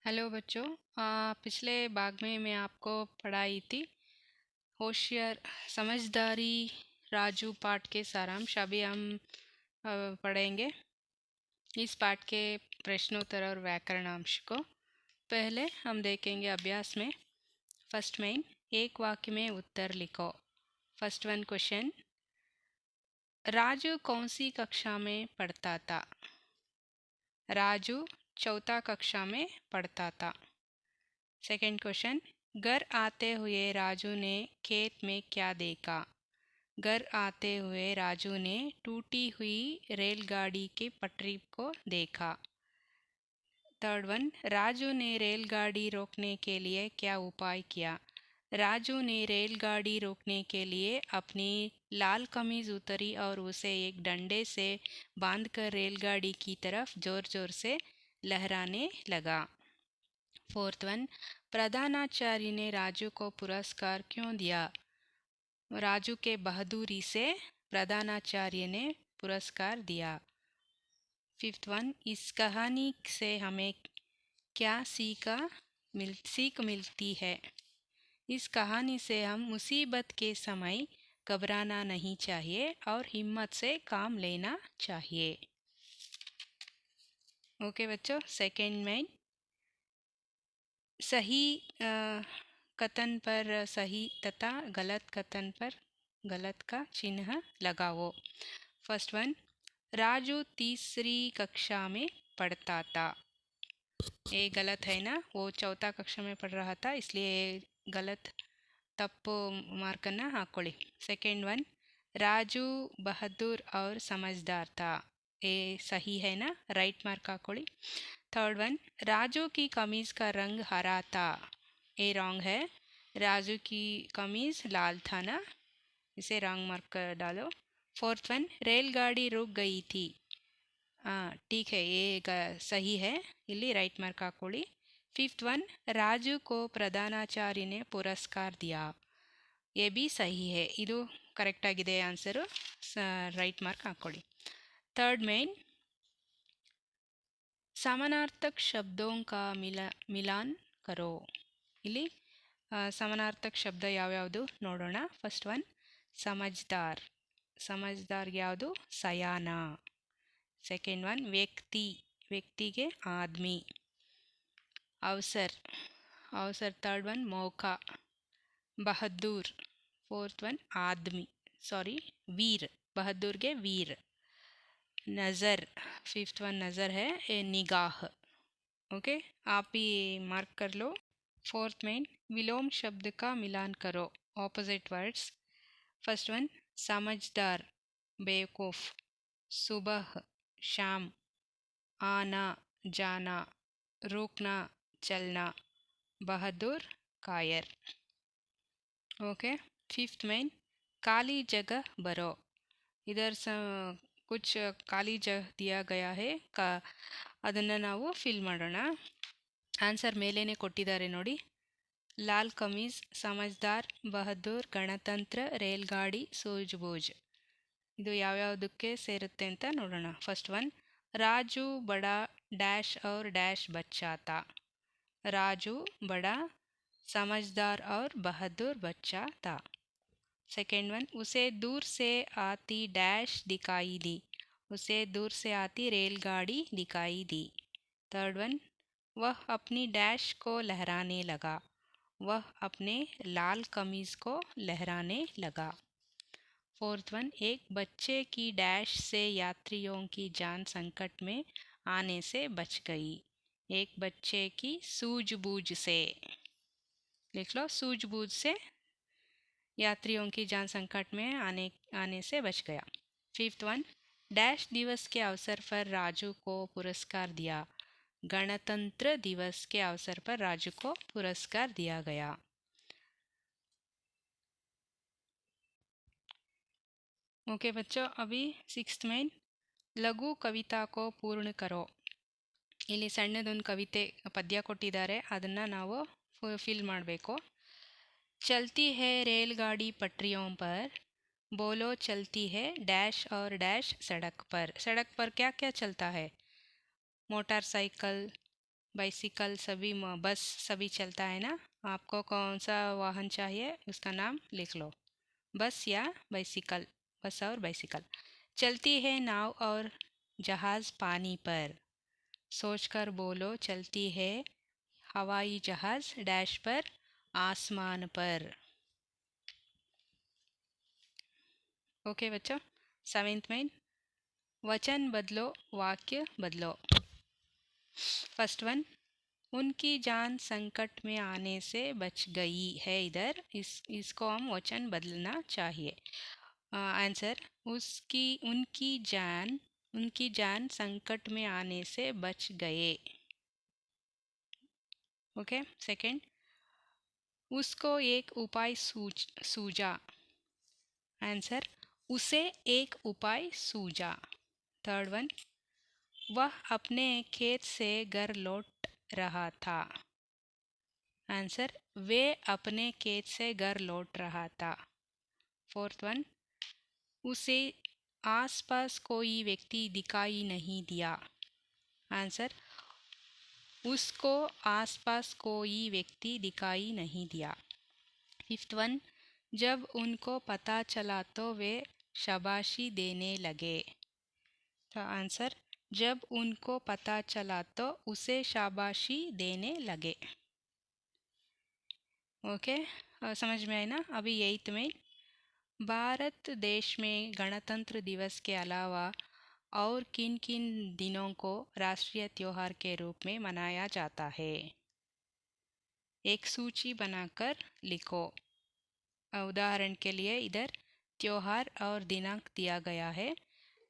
Hello बच्चों। पिछले भाग में मैं आपको पढ़ाई थी होशियार समझदारी राजू पाठ के सारांश। अभी हम पढ़ेंगे इस पाठ के प्रश्नोत्तर और व्याकरणांश को। पहले हम देखेंगे अभ्यास में। फर्स्ट मेन, एक वाक्य में उत्तर लिखो। फर्स्ट वन क्वेश्चन, राजू कौन सी कक्षा में पढ़ता था? राजू चौथा कक्षा में पढ़ता था। सेकंड क्वेश्चन, घर आते हुए राजू ने खेत में क्या देखा? घर आते हुए राजू ने टूटी हुई रेलगाड़ी की पटरी को देखा। थर्ड वन, राजू ने रेलगाड़ी रोकने के लिए क्या उपाय किया? राजू ने रेलगाड़ी रोकने के लिए अपनी लाल कमीज उतारी और उसे एक डंडे से बांधकर रेलगाड़ी की तरफ जोर जोर से लहराने लगा। फोर्थ वन, प्रधानाचार्य ने राजू को पुरस्कार क्यों दिया? राजू के बहादुरी से प्रधानाचार्य ने पुरस्कार दिया। फिफ्थ वन, इस कहानी से हमें क्या सीख मिलती है? इस कहानी से हम मुसीबत के समय घबराना नहीं चाहिए और हिम्मत से काम लेना चाहिए। ओके बच्चों, सेकंड में सही कथन पर सही तथा गलत कथन पर गलत का चिन्ह लगाओ। फर्स्ट वन, राजू तीसरी कक्षा में पढ़ता था। ये गलत है ना, वो चौथा कक्षा में पढ़ रहा था, इसलिए गलत तप्पु मार्कನ್ನ ಹಾಕೊಳ್ಳಿ। सेकेंड वन, राजू बहादुर और समझदार था। ये सही है ना, राइट मार्क ಹಾಕೊಳ್ಳಿ। थर्ड वन, राजू की कमीज का रंग हरा था। ये रॉन्ग है, राजू की कमीज लाल था ना, इसे रॉन्ग मार्क डालो। फोर्थ वन, रेलगाड़ी रुक गई थी। हाँ ठीक है, ये सही है, ಇಲ್ಲಿ ರೈಟ್ ಮಾರ್ಕ್ ಹಾಕೊಳ್ಳಿ। फिफ्थ वन, राजू को प्रधानाचार्य ने पुरस्कार दिया। ये भी सही है, ಇದು ಕರೆಕ್ಟ್ ಆಗಿದೆ ಆನ್ಸರು, ರೈಟ್ ಮಾರ್ಕ್ ಹಾಕೊಳ್ಳಿ। थर्ड मेन, समानार्थक शब्दों का मिलान करो। ಇಲ್ಲಿ समानार्थक शब्द ಯಾವ್ಯಾವುದು ನೋಡೋಣ। ಫಸ್ಟ್ ಒನ್ ಸಮಜ್ದಾರ್, ಸಮಜ್ದಾರ್ಗೆ ಯಾವುದು? ಸಯಾನ। ಸೆಕೆಂಡ್ ಒನ್ ವ್ಯಕ್ತಿ, ವ್ಯಕ್ತಿಗೆ ಆದ್ಮಿ। अवसर, अवसर थर्ड वन मौका। बहादुर फोर्थ वन आदमी, सॉरी वीर, बहादुर के वीर। नज़र, फिफ्थ वन नज़र है, ए निगाह। ओके, आप ही मार्क कर लो। फोर्थ में विलोम शब्द का मिलान करो, ऑपोजिट वर्ड्स। फर्स्ट वन समझदार बेवकूफ़, सुबह शाम, आना जाना, रुकना चलना, बहादुर कायर। ओके, फिफ्थ में काली जगह भरो। इधर कुछ खाली जगह दिया गया है, ಅದನ್ನು ನಾವು ಫಿಲ್ ಮಾಡೋಣ। ಆನ್ಸರ್ ಮೇಲೇನೆ ಕೊಟ್ಟಿದ್ದಾರೆ ನೋಡಿ। ಲಾಲ್ ಕಮೀಜ್, ಸಮಜ್ದಾರ್, ಬಹದ್ದೂರ್, ಗಣತಂತ್ರ, ರೇಲ್ಗಾಡಿ, ಸೂಜ್ಬೂಜ್, ಇದು ಯಾವ್ಯಾವುದಕ್ಕೆ ಸೇರುತ್ತೆ ಅಂತ ನೋಡೋಣ। ಫಸ್ಟ್ ಒನ್, ರಾಜು ಬಡಾ डैश और डैश बच्चा था। राजू बड़ा समझदार और बहादुर बच्चा था। सेकेंड वन, उसे दूर से आती डैश दिखाई दी। उसे दूर से आती रेलगाड़ी दिखाई दी। थर्ड वन, वह अपनी डैश को लहराने लगा। वह अपने लाल कमीज को लहराने लगा। फोर्थ वन, एक बच्चे की डैश से यात्रियों की जान संकट में आने से बच गई। एक बच्चे की सूझबूझ से, लिख लो, सूझबूझ से यात्रियों की जान संकट में आने से बच गया। फिफ्थ वन, डैश दिवस के अवसर पर राजू को पुरस्कार दिया। गणतंत्र दिवस के अवसर पर राजू को पुरस्कार दिया गया। ओके बच्चों, अभी सिक्स्थ में लघु कविता को पूर्ण करो। ಇಲ್ಲಿ ಸಣ್ಣದೊಂದು ಕವಿತೆ ಪದ್ಯ ಕೊಟ್ಟಿದ್ದಾರೆ, ಅದನ್ನು ನಾವು ಫಿಲ್ ಮಾಡಬೇಕು। चलती है रेलगाड़ी पटरियों पर, बोलो चलती है डैश और डैश सड़क पर। सड़क पर क्या क्या चलता है? मोटरसाइकिल, बाइसिकल सभी बस सभी चलता है ना। आपको कौन सा वाहन चाहिए उसका नाम लिख लो, बस या बाइसिकल, बस और बाइसिकल। चलती है नाव और जहाज़ पानी पर, सोचकर बोलो चलती है हवाई जहाज़ डैश पर आसमान पर। ओके बच्चों, सेवेंथ में वचन बदलो वाक्य बदलो। फर्स्ट वन, उनकी जान संकट में आने से बच गई है। इधर इसको हम वचन बदलना चाहिए। आंसर, उसकी उनकी जान संकट में आने से बच गए। ओके। सेकंड, उसको एक उपाय सूझा। आंसर, उसे एक उपाय सूझा। थर्ड वन, वह अपने खेत से घर लौट रहा था। आंसर, वे अपने खेत से घर लौट रहा था। फोर्थ वन, उसे आसपास कोई व्यक्ति दिखाई नहीं दिया। आंसर, उसको आसपास कोई व्यक्ति दिखाई नहीं दिया। फिफ्थ वन, जब उनको पता चला तो वे शाबाशी देने लगे। तो आंसर, जब उनको पता चला तो उसे शाबाशी देने लगे। ओके, समझ में आए ना। अभी एट्थ में, भारत देश में गणतंत्र दिवस के अलावा और किन किन दिनों को राष्ट्रीय त्योहार के रूप में मनाया जाता है? एक सूची बनाकर लिखो। उदाहरण के लिए इधर त्योहार और दिनांक दिया गया है।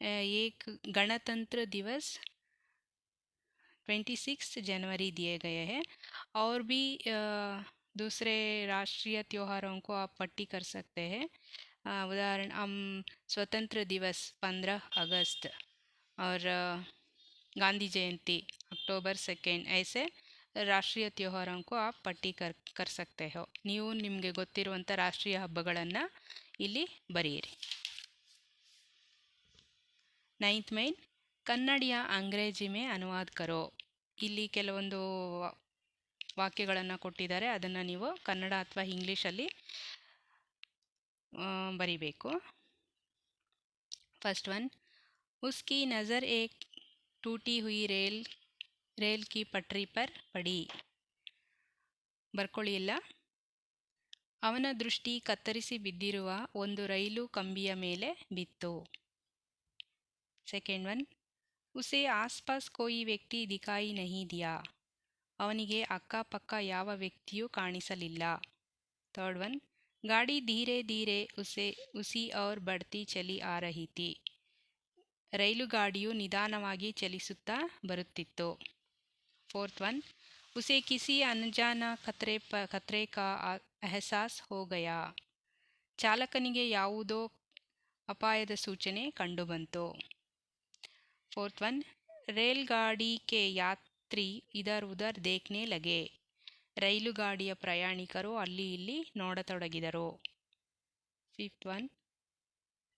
एक गणतंत्र दिवस 26 जनवरी दिए गए हैं, और भी दूसरे राष्ट्रीय त्योहारों को आप पट्टी कर सकते हैं। उदाहरण हम स्वतंत्र दिवस 15 अगस्त और गांधी जयंती अक्टोबर 2, ऐसे ರಾಷ್ಟ್ರೀಯ ತ್ಯೋಹಾರಕ್ಕೂ आप ಪಟ್ಟಿ कर सकते हो। ನೀವು ನಿಮಗೆ ಗೊತ್ತಿರುವಂಥ ರಾಷ್ಟ್ರೀಯ ಹಬ್ಬಗಳನ್ನು ಇಲ್ಲಿ ಬರೆಯಿರಿ। ನೈನ್ತ್ ಮೈನ್, ಕನ್ನಡ या अंग्रेजी में अनुवाद करो। ಇಲ್ಲಿ ಕೆಲವೊಂದು ವಾಕ್ಯಗಳನ್ನು ಕೊಟ್ಟಿದ್ದಾರೆ, ಅದನ್ನು ನೀವು ಕನ್ನಡ ಅಥವಾ ಇಂಗ್ಲೀಷಲ್ಲಿ ಬರಿಬೇಕು। फर्स्ट वन, उसकी नज़र एक टूटी हुई रेल की पटरी पर पड़ी। ಬರ್ಕೊಳ್ಳಿ ಇಲ್ಲ। ಅವನ ದೃಷ್ಟಿ ಕತ್ತರಿಸಿ ಬಿದ್ದಿರುವ ಒಂದು ರೈಲು ಕಂಬಿಯ ಮೇಲೆ ಬಿತ್ತು। ಸೆಕೆಂಡ್ ಒನ್, ಉಸೆ ಆಸ್ಪಾಸ್ ಕೋಯಿ ವ್ಯಕ್ತಿ ದಿಖಾಯಿ ನಹಿ ದಿಯಾ। ಅವನಿಗೆ ಅಕ್ಕಪಕ್ಕ ಯಾವ ವ್ಯಕ್ತಿಯೂ ಕಾಣಿಸಲಿಲ್ಲ। ಥರ್ಡ್ ಒನ್, ಗಾಡಿ ಧೀರೆ ಧೀರೆ ಉಸಿ ಔರ್ ಬಡ್ತಿ ಚಲಿ ಆ ರಹಿ ಥಿ। ರೈಲು ಗಾಡಿಯು ನಿಧಾನವಾಗಿ ಚಲಿಸುತ್ತಾ ಬರುತ್ತಿತ್ತು। फोर्थ वन, उसे किसी अनजाना खतरे का एहसास हो गया। ಚಾಲಕನಿಗೆ ಯಾವುದೋ ಅಪಾಯದ ಸೂಚನೆ ಕಂಡುಬಂತು। फोर्थ वन, रेलगाड़ी के यात्री इधर उधर देखने लगे। ರೈಲು ಗಾಡಿಯ ಪ್ರಯಾಣಿಕರು ಅಲ್ಲಿ ಇಲ್ಲಿ ನೋಡತೊಡಗಿದರು।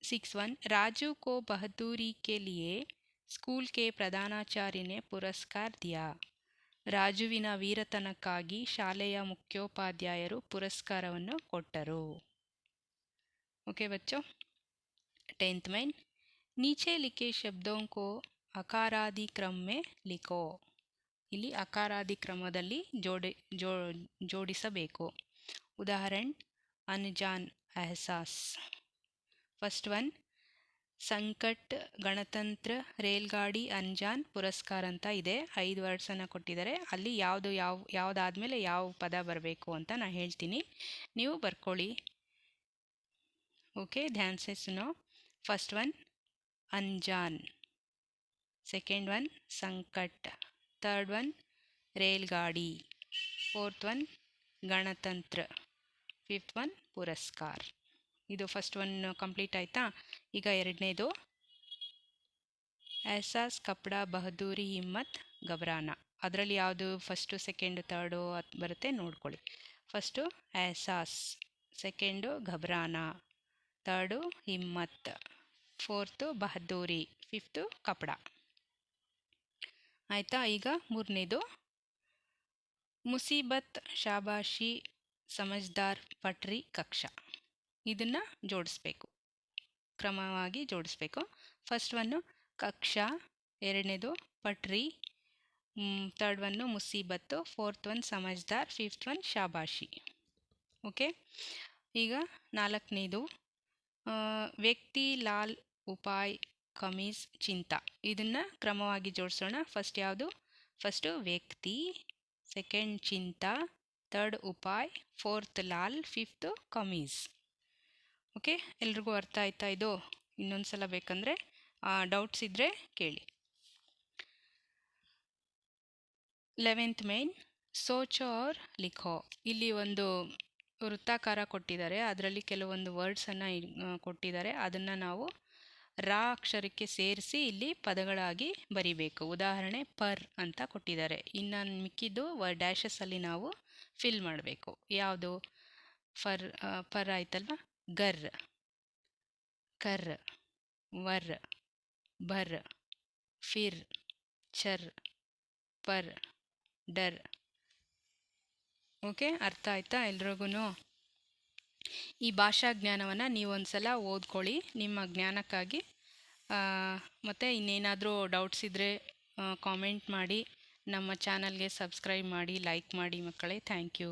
सिक्स वन, राजू को बहादुरी के लिए स्कूल के प्रधानाचार्य ने पुरस्कार दिया। ರಾಜುವಿನ ವೀರತನಕ್ಕಾಗಿ ಶಾಲೆಯ ಮುಖ್ಯೋಪಾಧ್ಯಾಯರು ಪುರಸ್ಕಾರವನ್ನು ಕೊಟ್ಟರು। ओके बच्चों, टेंथ में, नीचे लिखे शब्दों को अकारादि क्रम में लिखो। ಇಲ್ಲಿ ಅಕಾರಾದಿ ಕ್ರಮದಲ್ಲಿ ಜೋಡಿಸಬೇಕು। ಉದಾಹರಣೆ, ಅನ್ಜಾನ್ ಎಹಸಾಸ್। ಫಸ್ಟ್ ಒನ್, ಸಂಕಟ್, ಗಣತಂತ್ರ, ರೇಲ್ಗಾಡಿ, ಅನ್ಜಾನ್, ಪುರಸ್ಕಾರ ಅಂತ ಇದೆ। 5 ವರ್ಡ್ಸನ್ನು ಕೊಟ್ಟಿದ್ದಾರೆ, ಅಲ್ಲಿ ಯಾವುದಾದ್ಮೇಲೆ ಯಾವ ಪದ ಬರಬೇಕು ಅಂತ ನಾನು ಹೇಳ್ತೀನಿ, ನೀವು ಬರ್ಕೊಳ್ಳಿ। ಓಕೆ, ಧ್ಯಾನ್ ಸೆ ಸುನೋ। ಫಸ್ಟ್ ಒನ್ ಅನ್ಜಾನ್, ಸೆಕೆಂಡ್ ಒನ್ ಸಂಕಟ್, ಥರ್ಡ್ ಒನ್ ರೇಲ್ಗಾಡಿ, ಫೋರ್ತ್ ಒನ್ ಗಣತಂತ್ರ, ಫಿಫ್ತ್ ಒನ್ ಪುರಸ್ಕಾರ। ಇದು ಫಸ್ಟ್ ಒನ್ ಕಂಪ್ಲೀಟ್ ಆಯಿತಾ? ಈಗ ಎರಡನೇದು, ಎಹಸಾಸ್, ಕಪಡಾ, ಬಹದ್ದೂರಿ, ಹಿಮ್ಮತ್, ಗಬ್ರಾನ। ಅದರಲ್ಲಿ ಯಾವುದು ಫಸ್ಟು ಸೆಕೆಂಡು ಥರ್ಡು ಬರುತ್ತೆ ನೋಡ್ಕೊಳ್ಳಿ। ಫಸ್ಟು ಎಹಸಾಸ್, ಸೆಕೆಂಡು ಘಬ್ರಾನ, ಥರ್ಡು ಹಿಮ್ಮತ್, ಫೋರ್ತು ಬಹದ್ದೂರಿ, ಫಿಫ್ತು ಕಪಡಾ। ಆಯಿತಾ? ಈಗ ಮೂರನೇದು ಮುಸೀಬತ್, ಶಾಬಾಷಿ, ಸಮಜ್ದಾರ್, ಪಟ್ರಿ, ಕಕ್ಷಾ ಇದನ್ನು ಜೋಡಿಸ್ಬೇಕು, ಕ್ರಮವಾಗಿ ಜೋಡಿಸ್ಬೇಕು. ಫಸ್ಟ್ ಒನ್ನು ಕಕ್ಷಾ, ಎರಡನೇದು ಪಟ್ರಿ, ಥರ್ಡ್ ಒನ್ನು ಮುಸೀಬತ್ತು, ಫೋರ್ತ್ ಒನ್ ಸಮಜ್ದಾರ್, ಫಿಫ್ತ್ ಒನ್ ಶಾಬಾಷಿ. ಓಕೆ, ಈಗ ನಾಲ್ಕನೇದು ವ್ಯಕ್ತಿ, ಲಾಲ್, ಉಪಾಯ್, ಕಮೀಸ್, ಚಿಂತಾ ಇದನ್ನು ಕ್ರಮವಾಗಿ ಜೋಡಿಸೋಣ. ಫಸ್ಟ್ ಯಾವುದು? ಫಸ್ಟು ವ್ಯಕ್ತಿ, ಸೆಕೆಂಡ್ ಚಿಂತಾ, ಥರ್ಡ್ ಉಪಾಯ್, ಫೋರ್ತ್ ಲಾಲ್, ಫಿಫ್ತು ಕಮೀಸ್. ಓಕೆ, ಎಲ್ರಿಗೂ ಅರ್ಥ ಆಯ್ತಾ ಇದು? ಇನ್ನೊಂದು ಸಲ ಬೇಕಂದರೆ ಡೌಟ್ಸ್ ಇದ್ದರೆ ಕೇಳಿ. 11th ಮೇನ್ ಸೋಚೋ ಔರ್ ಲಿಖೋ. ಇಲ್ಲಿ ಒಂದು ವೃತ್ತಾಕಾರ ಕೊಟ್ಟಿದ್ದಾರೆ, ಅದರಲ್ಲಿ ಕೆಲವೊಂದು ವರ್ಡ್ಸನ್ನು ಕೊಟ್ಟಿದ್ದಾರೆ. ಅದನ್ನು ನಾವು ರಾ ಅಕ್ಷರಕ್ಕೆ ಸೇರಿಸಿ ಇಲ್ಲಿ ಪದಗಳಾಗಿ ಬರಿಬೇಕು. ಉದಾಹರಣೆ ಪರ್ ಅಂತ ಕೊಟ್ಟಿದ್ದಾರೆ, ಇನ್ನು ಮಿಕ್ಕಿದ್ದು ಡ್ಯಾಶಸಲ್ಲಿ ನಾವು ಫಿಲ್ ಮಾಡಬೇಕು. ಯಾವುದು? ಪರ್ ಆಯ್ತಲ್ವ, ಗರ್, ಕರ್, ವರ್, ಭರ್, ಫಿರ್, ಚರ್, ಪರ್, ಡರ್. ಓಕೆ, ಅರ್ಥ ಆಯ್ತಾ ಎಲ್ರಿಗೂ? ಈ ಭಾಷಾ ಜ್ಞಾನವನ್ನು ನೀವೊಂದು ಸಲ ಓದ್ಕೊಳ್ಳಿ ನಿಮ್ಮ ಜ್ಞಾನಕ್ಕಾಗಿ. ಮತ್ತು ಇನ್ನೇನಾದರೂ ಡೌಟ್ಸ್ ಇದ್ದರೆ ಕಾಮೆಂಟ್ ಮಾಡಿ, ನಮ್ಮ ಚಾನಲ್ಗೆ ಸಬ್ಸ್ಕ್ರೈಬ್ ಮಾಡಿ, ಲೈಕ್ ಮಾಡಿ ಮಕ್ಕಳೇ. Thank you.